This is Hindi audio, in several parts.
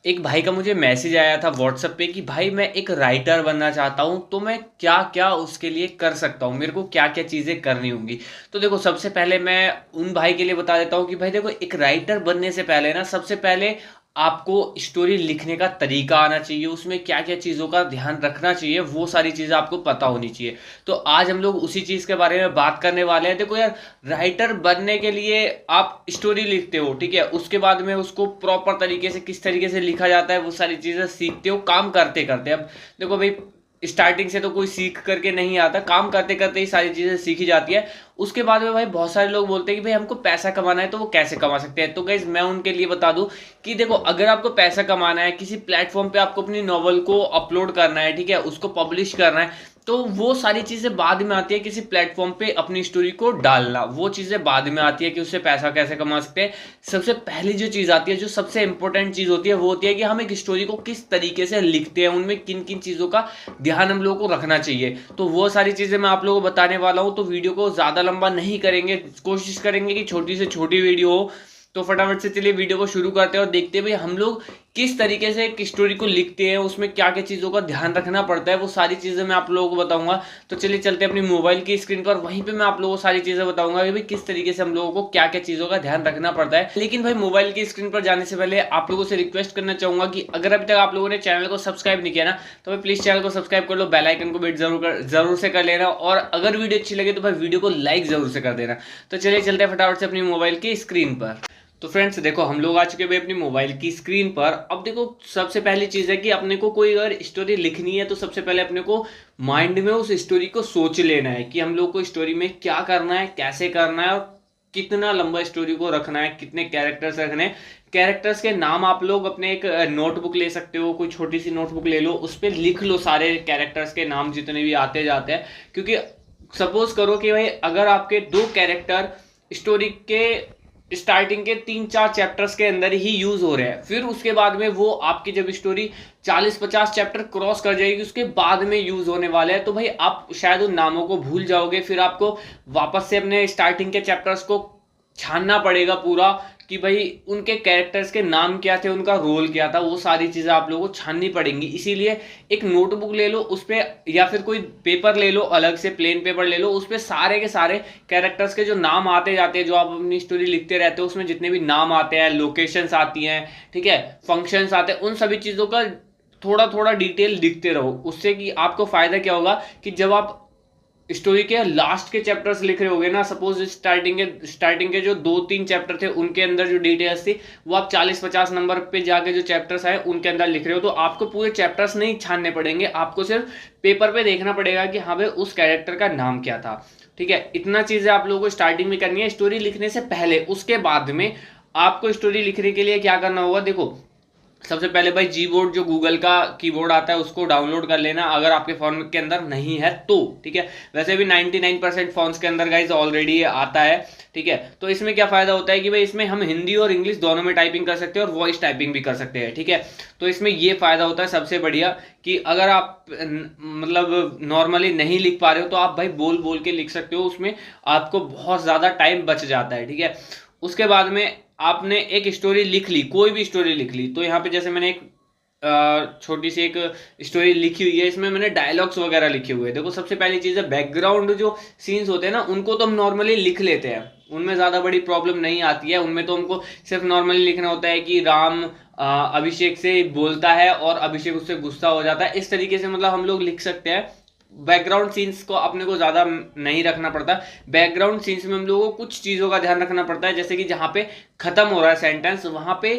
एक भाई का मुझे मैसेज आया था व्हाट्सएप पे कि भाई मैं एक राइटर बनना चाहता हूँ, तो मैं क्या क्या उसके लिए कर सकता हूँ, मेरे को क्या क्या चीज़ें करनी होंगी। तो देखो, सबसे पहले मैं उन भाई के लिए बता देता हूँ कि भाई देखो, एक राइटर बनने से पहले ना, सबसे पहले आपको स्टोरी लिखने का तरीका आना चाहिए, उसमें क्या क्या चीज़ों का ध्यान रखना चाहिए, वो सारी चीज़ें आपको पता होनी चाहिए। तो आज हम लोग उसी चीज़ के बारे में बात करने वाले हैं। देखो यार, राइटर बनने के लिए आप स्टोरी लिखते हो, ठीक है, उसके बाद में उसको प्रॉपर तरीके से किस तरीके से लिखा जाता है वो सारी चीजें सीखते हो काम करते करते। अब देखो भाई, स्टार्टिंग से तो कोई सीख करके नहीं आता, काम करते करते ही सारी चीजें सीखी जाती है। उसके बाद में भाई बहुत सारे लोग बोलते हैं कि भाई हमको पैसा कमाना है, तो वो कैसे कमा सकते हैं। तो गाइज मैं उनके लिए बता दूं कि देखो, अगर आपको पैसा कमाना है, किसी प्लेटफॉर्म पे आपको अपनी नॉवल को अपलोड करना है, ठीक है, उसको पब्लिश करना है, तो वो सारी चीजें बाद में आती है। किसी प्लेटफॉर्म पे अपनी स्टोरी को डालना, वो चीजें बाद में आती है कि उससे पैसा कैसे कमा सकते हैं। सबसे पहली जो चीज आती है, जो सबसे इंपॉर्टेंट चीज होती है, वो होती है कि हम एक स्टोरी को किस तरीके से लिखते हैं, उनमें किन किन चीजों का ध्यान हम लोगों को रखना चाहिए। तो वो सारी चीजें मैं आप लोगों को बताने वाला हूं। तो वीडियो को ज्यादा लंबा नहीं करेंगे, कोशिश करेंगे कि छोटी से छोटी वीडियो हो। तो फटाफट से चलिए वीडियो को शुरू करते हैं और देखते हैं भाई हम लोग किस तरीके से एक स्टोरी को लिखते हैं, उसमें क्या क्या चीज़ों का ध्यान रखना पड़ता है, वो सारी चीज़ें मैं आप लोगों को बताऊंगा। तो चलिए चलते हैं अपनी मोबाइल की स्क्रीन पर, वहीं पे मैं आप लोगों को सारी चीज़ें बताऊंगा कि भाई किस तरीके से हम लोगों को क्या क्या चीज़ों का ध्यान रखना पड़ता है। लेकिन भाई मोबाइल की स्क्रीन पर जाने से पहले आप लोगों से रिक्वेस्ट करना चाहूंगा कि अगर अभी तक आप लोगों ने चैनल को सब्सक्राइब नहीं किया ना, तो भाई प्लीज़ चैनल को सब्सक्राइब कर लो, बेल आइकन को भी जरूर से कर लेना, और अगर वीडियो अच्छी लगे तो भाई वीडियो को लाइक जरूर से कर देना। तो चलिए चलते हैं फटाफट से अपनी मोबाइल की स्क्रीन पर। तो फ्रेंड्स देखो, हम लोग आ चुके हैं अपनी मोबाइल की स्क्रीन पर। अब देखो, सबसे पहली चीज है कि अपने को कोई अगर स्टोरी लिखनी है, तो सबसे पहले अपने को माइंड में उस स्टोरी को सोच लेना है कि हम लोग को स्टोरी में क्या करना है, कैसे करना है, और कितना लंबा स्टोरी को रखना है, कितने कैरेक्टर्स रखने हैं। कैरेक्टर्स के नाम आप लोग अपने एक नोटबुक ले सकते हो, कोई छोटी सी नोटबुक ले लो, उस पर लिख लो सारे कैरेक्टर्स के नाम जितने भी आते जाते हैं। क्योंकि सपोज करो कि भाई अगर आपके दो कैरेक्टर स्टोरी के स्टार्टिंग के 3-4 चैप्टर्स के अंदर ही यूज हो रहे हैं, फिर उसके बाद में वो आपकी जब स्टोरी 40-50 चैप्टर क्रॉस कर जाएगी, उसके बाद में यूज होने वाले हैं, तो भाई आप शायद उन नामों को भूल जाओगे। फिर आपको वापस से अपने स्टार्टिंग के चैप्टर्स को छानना पड़ेगा पूरा, कि भाई उनके कैरेक्टर्स के नाम क्या थे, उनका रोल क्या था, वो सारी चीजें आप लोगों को छाननी पड़ेंगी। इसीलिए एक नोटबुक ले लो, उस पे या फिर कोई पेपर ले लो, अलग से प्लेन पेपर ले लो, उस पे सारे के सारे कैरेक्टर्स के जो नाम आते जाते हैं, जो आप अपनी स्टोरी लिखते रहते हो, उसमें जितने भी नाम आते हैं, लोकेशंस आती हैं, ठीक है, फंक्शंस आते हैं, उन सभी चीजों का थोड़ा थोड़ा डिटेल लिखते रहो। उससे कि आपको फायदा क्या होगा कि जब आप स्टोरी के लास्ट के चैप्टर्स लिख रहे होगे ना, सपोज स्टार्टिंग के जो 2-3 चैप्टर थे, उनके अंदर जो डिटेल्स थी, वो आप 40-50 नंबर पे जाके जो चैप्टर्स आए उनके अंदर लिख रहे हो, तो आपको पूरे चैप्टर्स नहीं छानने पड़ेंगे, आपको सिर्फ पेपर पे देखना पड़ेगा कि हाँ भाई उस कैरेक्टर का नाम क्या था। ठीक है, इतना चीजें आप लोगों को स्टार्टिंग में करनी है स्टोरी लिखने से पहले। उसके बाद में आपको स्टोरी लिखने के लिए क्या करना होगा, देखो सबसे पहले भाई जीबोर्ड, जो गूगल का कीबोर्ड आता है, उसको डाउनलोड कर लेना, अगर आपके फोन के अंदर नहीं है तो, ठीक है। वैसे भी 99% फोन्स के अंदर गाइज ऑलरेडी आता है, ठीक है। तो इसमें क्या फायदा होता है कि भाई इसमें हम हिंदी और इंग्लिश दोनों में टाइपिंग कर सकते हैं और वॉइस टाइपिंग भी कर सकते हैं, ठीक है। तो इसमें ये फायदा होता है सबसे बढ़िया कि अगर आप मतलब नॉर्मली नहीं लिख पा रहे हो, तो आप भाई बोल बोल के लिख सकते हो, उसमें आपको बहुत ज्यादा टाइम बच जाता है, ठीक है। उसके बाद में आपने एक स्टोरी लिख ली, कोई भी स्टोरी लिख ली, तो यहाँ पे जैसे मैंने एक छोटी सी एक स्टोरी लिखी हुई है, इसमें मैंने डायलॉग्स वगैरह लिखे हुए हैं। देखो सबसे पहली चीज है, बैकग्राउंड जो सीन्स होते हैं ना, उनको तो हम नॉर्मली लिख लेते हैं, उनमें ज्यादा बड़ी प्रॉब्लम नहीं आती है। उनमें तो हमको सिर्फ नॉर्मली लिखना होता है कि राम अभिषेक से बोलता है और अभिषेक उससे गुस्सा हो जाता है, इस तरीके से मतलब हम लोग लिख सकते हैं। बैकग्राउंड सीन्स को अपने को ज्यादा नहीं रखना पड़ता। बैकग्राउंड सीन्स में हम लोगों को कुछ चीजों का ध्यान रखना पड़ता है, जैसे कि जहां पे खत्म हो रहा है सेंटेंस, वहां पे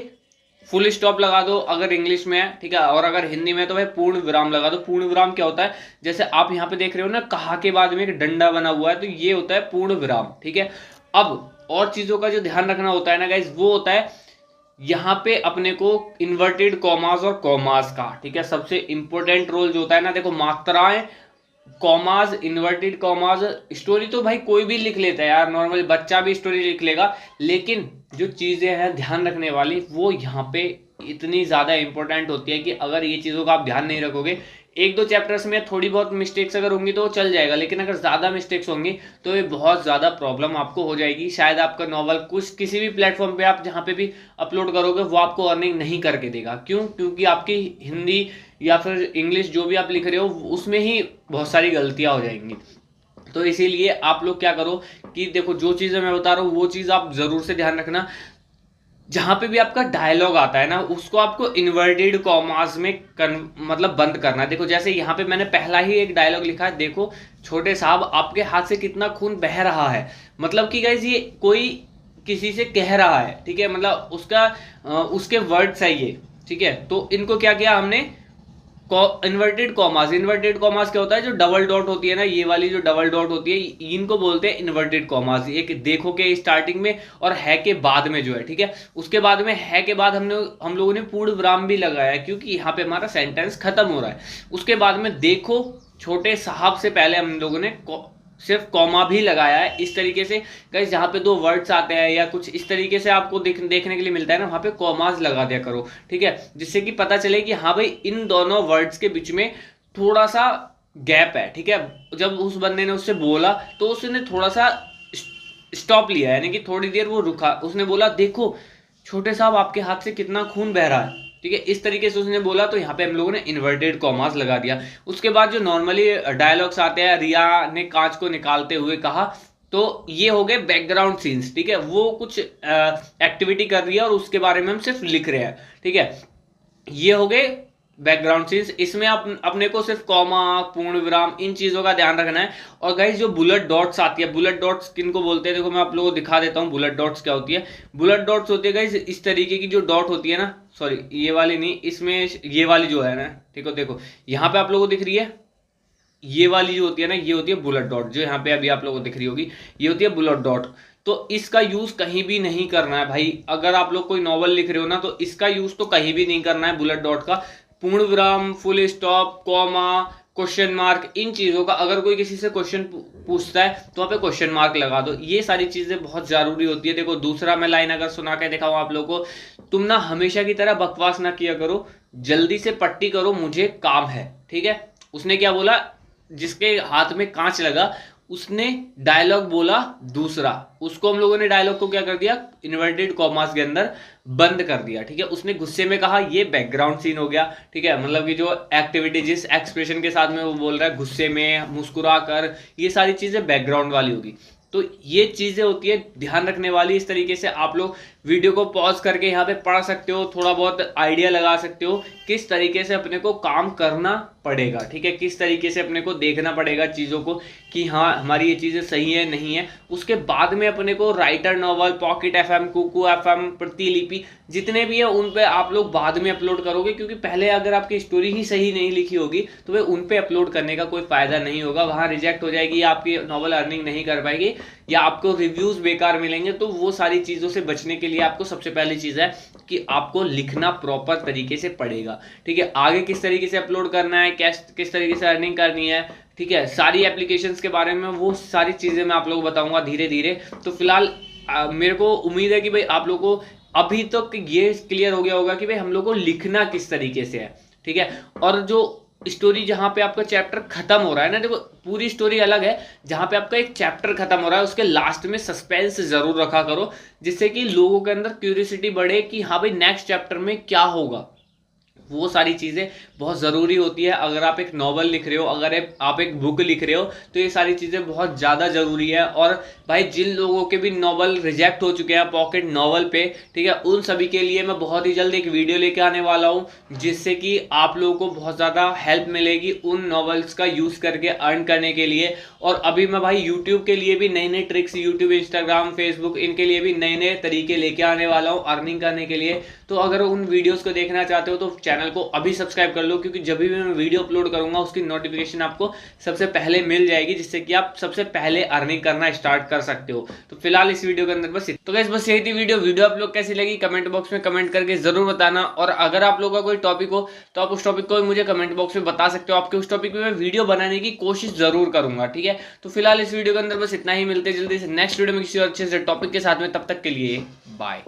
फुल स्टॉप लगा दो अगर इंग्लिश में है, ठीक है, और अगर हिंदी में है तो भाई पूर्ण विराम लगा दो। पूर्ण विराम क्या होता है, जैसे आप यहाँ पे देख रहे हो ना, कहा के बाद में एक डंडा बना हुआ है, तो ये होता है पूर्ण विराम, ठीक है। अब और चीजों का जो ध्यान रखना होता है ना गाइज, वो होता है यहाँ पे अपने को इन्वर्टेड कॉमास और कॉमास का, ठीक है, सबसे इंपॉर्टेंट रोल जो होता है ना, देखो मात्राएं, कॉमाज, इन्वर्टेड कॉमाज, स्टोरी तो भाई कोई भी लिख लेता है यार, नॉर्मल बच्चा भी स्टोरी लिख लेगा, लेकिन जो चीजें हैं ध्यान रखने वाली, वो यहाँ पे इतनी ज्यादा इंपॉर्टेंट होती है कि अगर ये चीजों का आप ध्यान नहीं रखोगे, एक दो चैप्टर्स में थोड़ी बहुत मिस्टेक्स अगर होंगी तो चल जाएगा, लेकिन अगर ज़्यादा मिस्टेक्स होंगी तो ये बहुत ज़्यादा प्रॉब्लम आपको हो जाएगी। शायद आपका नॉवल कुछ किसी भी प्लेटफॉर्म पे आप जहाँ पे भी अपलोड करोगे वो आपको अर्निंग नहीं करके देगा। क्यों? क्योंकि आपकी हिंदी या फिर इंग्लिश जो भी आप लिख रहे हो उसमें ही बहुत सारी गलतियाँ हो जाएंगी। तो इसीलिए आप लोग क्या करो कि देखो, जो चीज़ें मैं बता रहा हूँ वो चीज़ आप ज़रूर से ध्यान रखना। जहां पे भी आपका डायलॉग आता है ना, उसको आपको इन्वर्टेड कॉमास में मतलब बंद करना है। देखो जैसे यहाँ पे मैंने पहला ही एक डायलॉग लिखा है, देखो छोटे साहब आपके हाथ से कितना खून बह रहा है। मतलब कि गाइस ये कोई किसी से कह रहा है, ठीक है, मतलब उसका उसके वर्ड्स है ये, ठीक है। तो इनको क्या किया हमने, इन्वर्टेड कॉमास। इन्वर्टेड कॉमास क्या होता है, जो डबल डॉट होती है ना, ये वाली जो डबल डॉट होती है इनको बोलते हैं इन्वर्टेड कॉमास। एक देखो के स्टार्टिंग में और है के बाद में जो है, ठीक है, उसके बाद में है के बाद हम लोगों ने पूर्ण विराम भी लगाया है, क्योंकि यहाँ पे हमारा सेंटेंस खत्म हो रहा है। उसके बाद में देखो छोटे साहब से पहले हम लोगों ने सिर्फ कॉमा भी लगाया है। इस तरीके से गाइस जहाँ पे दो वर्ड्स आते हैं या कुछ इस तरीके से आपको देखने के लिए मिलता है ना, वहाँ पे कॉमास लगा दिया करो, ठीक है, जिससे कि पता चले कि हाँ भाई इन दोनों वर्ड्स के बीच में थोड़ा सा गैप है, ठीक है। जब उस बंदे ने उससे बोला तो उसने थोड़ा सा स्टॉप लिया, यानी कि थोड़ी देर वो रुका, उसने बोला देखो छोटे साहब आपके हाथ से कितना खून बह रहा है, ठीक है, इस तरीके से उसने बोला। तो यहाँ पे हम लोगों ने इन्वर्टेड कॉमास लगा दिया। उसके बाद जो नॉर्मली डायलॉग्स आते हैं, रिया ने कांच को निकालते हुए कहा, तो ये हो गए बैकग्राउंड सीन्स, ठीक है, वो कुछ एक्टिविटी कर रही है और उसके बारे में हम सिर्फ लिख रहे हैं, ठीक है, ये हो गए बैकग्राउंड सीन्स। इसमें आप अपने को सिर्फ कॉमा, पूर्ण विराम, इन चीजों का ध्यान रखना है। और गाइस जो बुलेट डॉट्स आती है, बुलेट डॉट्स किनको बोलते हैं, देखो मैं आप लोगों को दिखा देता हूँ बुलेट डॉट्स क्या होती है। बुलेट डॉट्स होती है गाइस इस तरीके की जो डॉट होती है ना, सॉरी ये वाली नहीं, इसमें ये वाली जो है ना, ठीक है, देखो यहाँ पे आप लोगों को दिख रही है, ये वाली जो होती है ना, ये होती है बुलेट डॉट, जो यहाँ पे अभी आप लोगों को दिख रही होगी, ये होती है बुलेट डॉट। तो इसका यूज कहीं भी नहीं करना है भाई। अगर आप लोग कोई नॉवल लिख रहे हो ना, तो इसका यूज तो कहीं भी नहीं करना है बुलेट डॉट का। पूर्ण विराम, full stop, comma, question mark, इन चीजों का अगर कोई किसी से क्वेश्चन पूछता है तो वहां पे क्वेश्चन मार्क लगा दो। ये सारी चीजें बहुत जरूरी होती है। देखो दूसरा मैं लाइन अगर सुना के दिखाऊं आप लोगों को, तुम ना हमेशा की तरह बकवास ना किया करो, जल्दी से पट्टी करो, मुझे काम है, ठीक है। उसने क्या बोला, जिसके हाथ में कांच लगा उसने डायलॉग बोला दूसरा, उसको हम लोगों ने डायलॉग को क्या कर दिया, इन्वर्टेड कॉमास के अंदर बंद कर दिया, ठीक है। उसने गुस्से में कहा, ये बैकग्राउंड सीन हो गया, ठीक है, मतलब कि जो एक्टिविटी जिस एक्सप्रेशन के साथ में वो बोल रहा है, गुस्से में, मुस्कुरा कर, ये सारी चीजें बैकग्राउंड वाली होगी। तो ये चीजें होती है ध्यान रखने वाली। इस तरीके से आप लोग वीडियो को पॉज करके यहाँ पे पढ़ सकते हो, थोड़ा बहुत आइडिया लगा सकते हो किस तरीके से अपने को काम करना पड़ेगा, ठीक है, किस तरीके से अपने को देखना पड़ेगा चीज़ों को कि हाँ हमारी ये चीज़ें सही है नहीं है। उसके बाद में अपने को writer novel, pocket FM, Kuku FM, Pratilipi जितने भी है उन पे आप लोग बाद में अपलोड करोगे, क्योंकि पहले अगर आपकी स्टोरी ही सही नहीं लिखी होगी तो वे उन पे अपलोड करने का कोई फायदा नहीं होगा, वहाँ रिजेक्ट हो जाएगी, आपकी नॉवल अर्निंग नहीं कर पाएगी या आपको रिव्यूज बेकार मिलेंगे। तो वो सारी चीज़ों से बचने के लिए आपको सबसे पहली चीज़ है कि आपको लिखना प्रॉपर तरीके से पड़ेगा, ठीक है। आगे किस तरीके से अपलोड करना है, किस तरीके से अर्निंग करनी है, ठीक है, सारी एप्लीकेशंस के बारे में वो सारी चीज़ें मैं आप लोगों को बताऊंगा धीरे धीरे। तो फिलहाल मेरे को उम्मीद है कि भाई आप लोगों को अभी तक ये क्लियर हो गया होगा कि भाई हम लोग को लिखना किस तरीके से है, ठीक है। और जो स्टोरी जहां पे आपका चैप्टर खत्म हो रहा है ना, देखो पूरी स्टोरी अलग है, जहां पे आपका एक चैप्टर खत्म हो रहा है उसके लास्ट में सस्पेंस जरूर रखा करो, जिससे कि लोगों के अंदर क्यूरियोसिटी बढ़े कि हाँ भाई नेक्स्ट चैप्टर में क्या होगा। वो सारी चीज़ें बहुत ज़रूरी होती है। अगर आप एक नॉवल लिख रहे हो, अगर आप एक बुक लिख रहे हो, तो ये सारी चीज़ें बहुत ज़्यादा ज़रूरी है। और भाई जिन लोगों के भी नॉवल रिजेक्ट हो चुके हैं पॉकेट नॉवल पे, ठीक है, उन सभी के लिए मैं बहुत ही जल्द एक वीडियो लेके आने वाला हूँ, जिससे कि आप लोगों को बहुत ज़्यादा हेल्प मिलेगी उन नॉवल्स का यूज़ करके अर्न करने के लिए। और अभी मैं भाई यूट्यूब के लिए भी नई नई ट्रिक्स, यूट्यूब, इंस्टाग्राम, फेसबुक, इनके लिए भी नए नए तरीके लेके आने वाला हूँ अर्निंग करने के लिए। तो अगर उन वीडियोस को देखना चाहते हो तो चैनल को अभी सब्सक्राइब कर लो, क्योंकि जब भी मैं वीडियो अपलोड करूंगा उसकी नोटिफिकेशन आपको सबसे पहले मिल जाएगी, जिससे कि आप सबसे पहले अर्निंग करना स्टार्ट कर सकते हो। तो फिलहाल इस वीडियो के अंदर तो गाइस बस यही थी वीडियो आप लोग कैसी लगी कमेंट बॉक्स में कमेंट करके जरूर बताना। और अगर आप लोगों का कोई टॉपिक हो तो आप उस टॉपिक को मुझे कमेंट बॉक्स में बता सकते हो, आपके उस टॉपिक पे मैं वीडियो बनाने की कोशिश जरूर करूंगा, ठीक है। तो फिलहाल इस वीडियो के अंदर बस इतना ही, मिलते जल्दी से नेक्स्ट वीडियो में किसी और अच्छे से टॉपिक के साथ में, तब तक के लिए बाय।